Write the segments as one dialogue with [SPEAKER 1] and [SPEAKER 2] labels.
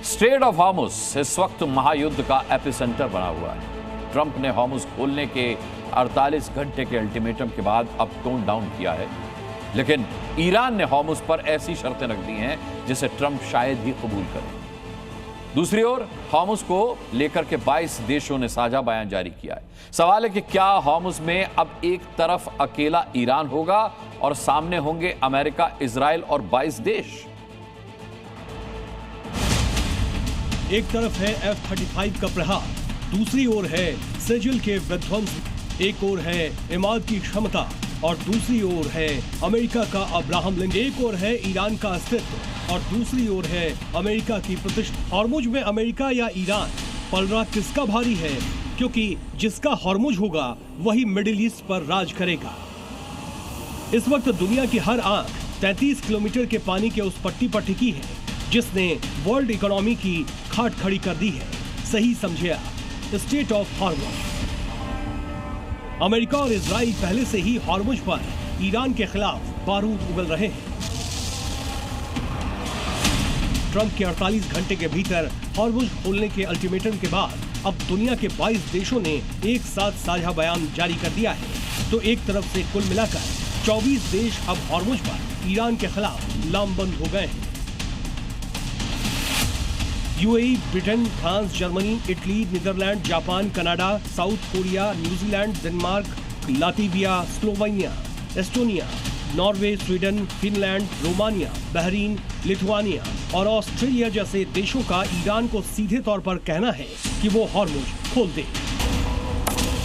[SPEAKER 1] Straight of Hormuz इस वक्त महायुद्ध का एपिसेंटर बना हुआ है। ट्रंप ने हॉर्मुज खोलने के 48 घंटे के अल्टीमेटम के बाद अब टोन डाउन किया है, लेकिन ईरान ने हॉर्मुज पर ऐसी शर्तें रख दी हैं जिसे ट्रंप शायद ही कबूल करे। दूसरी ओर हॉर्मुज को लेकर के 22 देशों ने साझा बयान जारी किया है। सवाल है कि क्या हॉर्मुज में अब एक तरफ अकेला ईरान होगा और सामने होंगे अमेरिका, इजराइल और 22 देश।
[SPEAKER 2] एक तरफ है F-35 का प्रहार, दूसरी ओर है सेजल के विध्वंस, एक ओर है इमाद की क्षमता और दूसरी ओर है अमेरिका का अब्राहम लिंकन, एक ओर है ईरान का अस्तित्व और दूसरी ओर है अमेरिका की प्रतिष्ठा। हॉर्मुज में अमेरिका या ईरान, पलड़ा किसका भारी है? क्योंकि जिसका हॉर्मुज होगा वही मिडिल ईस्ट पर राज करेगा। इस वक्त दुनिया की हर आंख 33 किलोमीटर के पानी के उस पट्टी पर टिकी है जिसने वर्ल्ड इकोनॉमी की खाट खड़ी कर दी है। सही समझे आप, स्टेट ऑफ हॉर्मुज। अमेरिका और इजराइल पहले से ही हॉर्मुज पर ईरान के खिलाफ बारूद उगल रहे हैं। ट्रंप के 48 घंटे के भीतर हॉर्मुज खोलने के अल्टीमेटम के बाद अब दुनिया के 22 देशों ने एक साथ साझा बयान जारी कर दिया है। तो एक तरफ से कुल मिलाकर 24 देश अब हॉर्मुज पर ईरान के खिलाफ लामबंद हो गए हैं। UAE, Britain, France, Germany, Italy, Netherlands, Japan, Canada, South Korea, New Zealand, Denmark, Latvia, Slovenia, Estonia, Norway, Sweden, Finland, Romania, Bahrain, Lithuania और ऑस्ट्रेलिया जैसे देशों का ईरान को सीधे तौर पर कहना है कि वो हॉर्मुज खोल दे।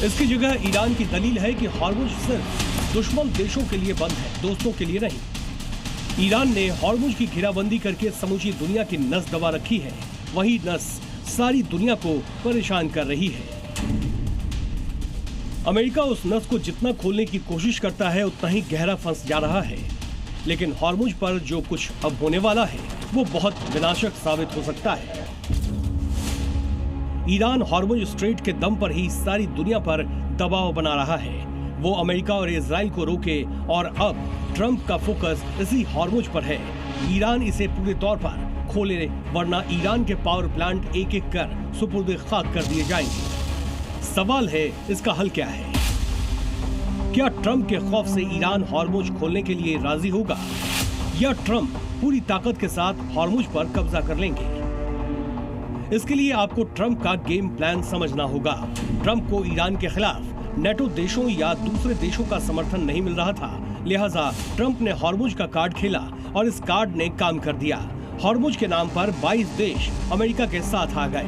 [SPEAKER 2] इसकी जगह ईरान की दलील है कि हॉर्मुज सिर्फ दुश्मन देशों के लिए बंद है, दोस्तों के लिए नहीं। ईरान ने हॉर्मुज की घेराबंदी करके समूची दुनिया की नस दबा रखी है। वही नस सारी दुनिया को परेशान कर रही है। अमेरिका उस नस को जितना खोलने की कोशिश करता है उतना ही गहरा फंस जा रहा है। लेकिन हॉर्मुज पर जो कुछ अब होने वाला है वो बहुत विनाशक साबित हो सकता है। ईरान हॉर्मुज स्ट्रेट के दम पर ही सारी दुनिया पर दबाव बना रहा है। वो अमेरिका और इजराइल को रोके और अब ट्रंप का फोकस इसी हॉर्मुज पर है। ईरान इसे पूरे तौर पर खोले, वरना ईरान के पावर प्लांट एक एक कर सुपुर्द खाक कर दिए जाएंगे। सवाल है, इसका हल क्या है? क्या ट्रंप के खौफ से ईरान हॉर्मुज खोलने के लिए राजी होगा या ट्रंप पूरी ताकत के साथ हॉर्मुज पर कब्जा कर लेंगे? इसके लिए आपको ट्रंप का गेम प्लान समझना होगा। ट्रंप को ईरान के खिलाफ नेटो देशों या दूसरे देशों का समर्थन नहीं मिल रहा था, लिहाजा ट्रंप ने हॉर्मुज का कार्ड खेला और इस कार्ड ने काम कर दिया। हॉर्मुज के नाम पर 22 देश अमेरिका के साथ आ गए।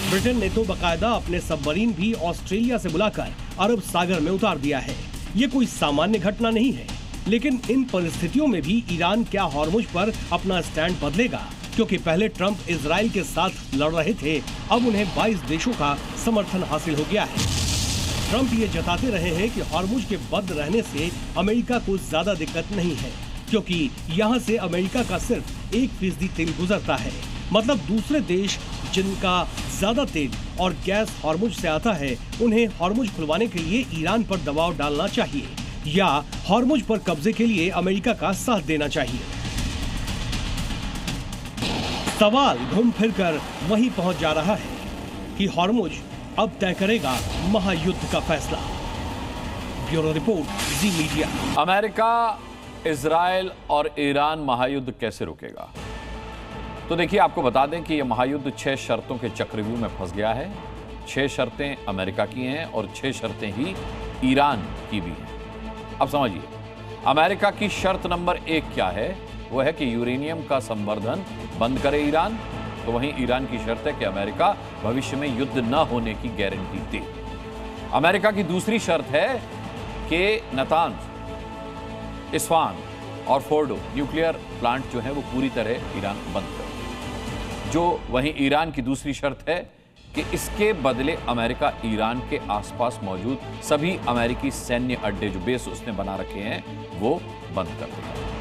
[SPEAKER 2] ब्रिटेन ने तो बकायदा अपने सबमरीन भी ऑस्ट्रेलिया से बुलाकर अरब सागर में उतार दिया है। ये कोई सामान्य घटना नहीं है, लेकिन इन परिस्थितियों में भी ईरान क्या हॉर्मुज पर अपना स्टैंड बदलेगा? क्योंकि पहले ट्रंप इजराइल के साथ लड़ रहे थे, अब उन्हें 22 देशों का समर्थन हासिल हो गया है। ट्रंप ये जताते रहे हैं कि हॉर्मुज के बंद रहने से अमेरिका को ज्यादा दिक्कत नहीं है, क्योंकि यहाँ से अमेरिका का सिर्फ 1% तेल गुजरता है। मतलब दूसरे देश जिनका ज्यादा तेल और गैस हॉर्मुज से आता है, उन्हें हॉर्मुज खुलवाने के लिए ईरान पर दबाव डालना चाहिए या हॉर्मुज पर कब्जे के लिए अमेरिका का साथ देना चाहिए। सवाल घूम फिर कर वहीं पहुंच जा रहा है कि हॉर्मुज अब तय करेगा महायुद्ध का फैसला। ब्यूरो रिपोर्ट, जी मीडिया।
[SPEAKER 1] अमेरिका, इजराइल और ईरान महायुद्ध कैसे रुकेगा? तो देखिए, आपको बता दें कि यह महायुद्ध 6 शर्तों के चक्रव्यूह में फंस गया है। 6 शर्तें अमेरिका की हैं और 6 शर्तें ही ईरान की भी हैं। अब समझिए, अमेरिका की शर्त नंबर 1 क्या है? वो है कि यूरेनियम का संवर्धन बंद करे ईरान। तो वहीं ईरान की शर्त है कि अमेरिका भविष्य में युद्ध न होने की गारंटी दे। अमेरिका की दूसरी शर्त है कि नातान्ज, इस्फान और फोर्डो न्यूक्लियर प्लांट जो है वो पूरी तरह ईरान बंद करे। जो वहीं ईरान की दूसरी शर्त है कि इसके बदले अमेरिका ईरान के आसपास मौजूद सभी अमेरिकी सैन्य अड्डे जो बेस उसने बना रखे हैं वो बंद कर देगा।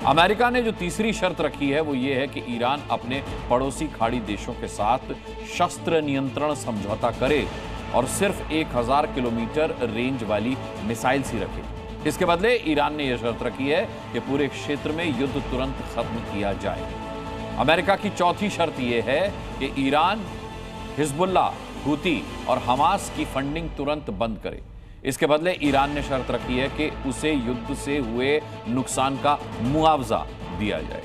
[SPEAKER 1] अमेरिका ने जो तीसरी शर्त रखी है वो ये है कि ईरान अपने पड़ोसी खाड़ी देशों के साथ शस्त्र नियंत्रण समझौता करे और सिर्फ 1000 किलोमीटर रेंज वाली मिसाइल्स ही रखे। इसके बदले ईरान ने यह शर्त रखी है कि पूरे क्षेत्र में युद्ध तुरंत खत्म किया जाए। अमेरिका की चौथी शर्त यह है कि ईरान हिजबुल्लाह, हूती और हमास की फंडिंग तुरंत बंद करे। इसके बदले ईरान ने शर्त रखी है कि उसे युद्ध से हुए नुकसान का मुआवजा दिया जाए।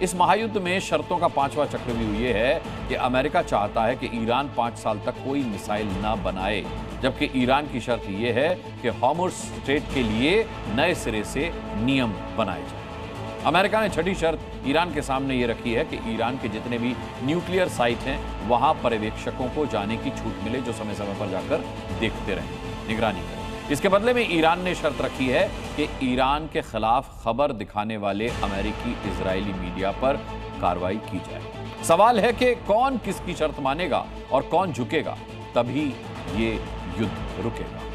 [SPEAKER 1] इस महायुद्ध में शर्तों का पांचवा चक्रव्यूह यह है कि अमेरिका चाहता है कि ईरान 5 साल तक कोई मिसाइल न बनाए, जबकि ईरान की शर्त यह है कि हॉर्मुज़ स्ट्रेट के लिए नए सिरे से नियम बनाए जाए। अमेरिका ने छठी शर्त ईरान के सामने यह रखी है कि ईरान के जितने भी न्यूक्लियर साइट हैं वहां पर्यवेक्षकों को जाने की छूट मिले, जो समय समय पर जाकर देखते रहें, निगरानी करें। इसके बदले में ईरान ने शर्त रखी है कि ईरान के खिलाफ खबर दिखाने वाले अमेरिकी इजरायली मीडिया पर कार्रवाई की जाए। सवाल है कि कौन किसकी शर्त मानेगा और कौन झुकेगा, तभी ये युद्ध रुकेगा।